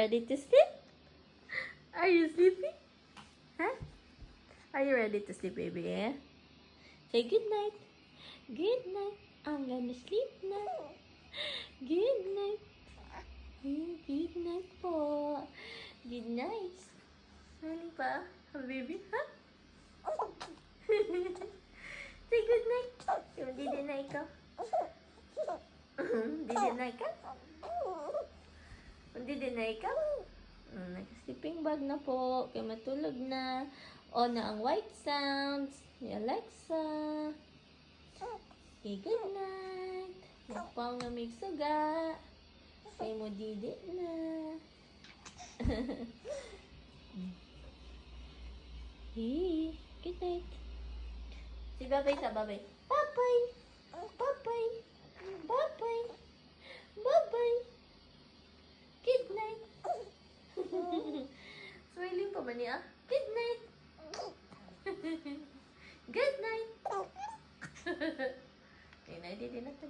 ready to sleep? Are you sleepy? Huh? Are you ready to sleep, baby? Say good night. Good night. I'm gonna sleep now. Good night. Good night po. Good night. Smiling pa, baby, huh? Say good night. Didi na ikaw. Didi na ikaw. Didi na ikaw. Naka-sleeping bag na po. Kaya matulog na. On na ang white sounds. Ni Alexa. Okay, good night. Napang na may suga. Kaya mo didi na. Hey, good night. Si Babay sa Babay. Babay. Babay. Babay. Babay. Good night. Smiling pa ba niya? Good night. Good night. Okay, na, didi na to.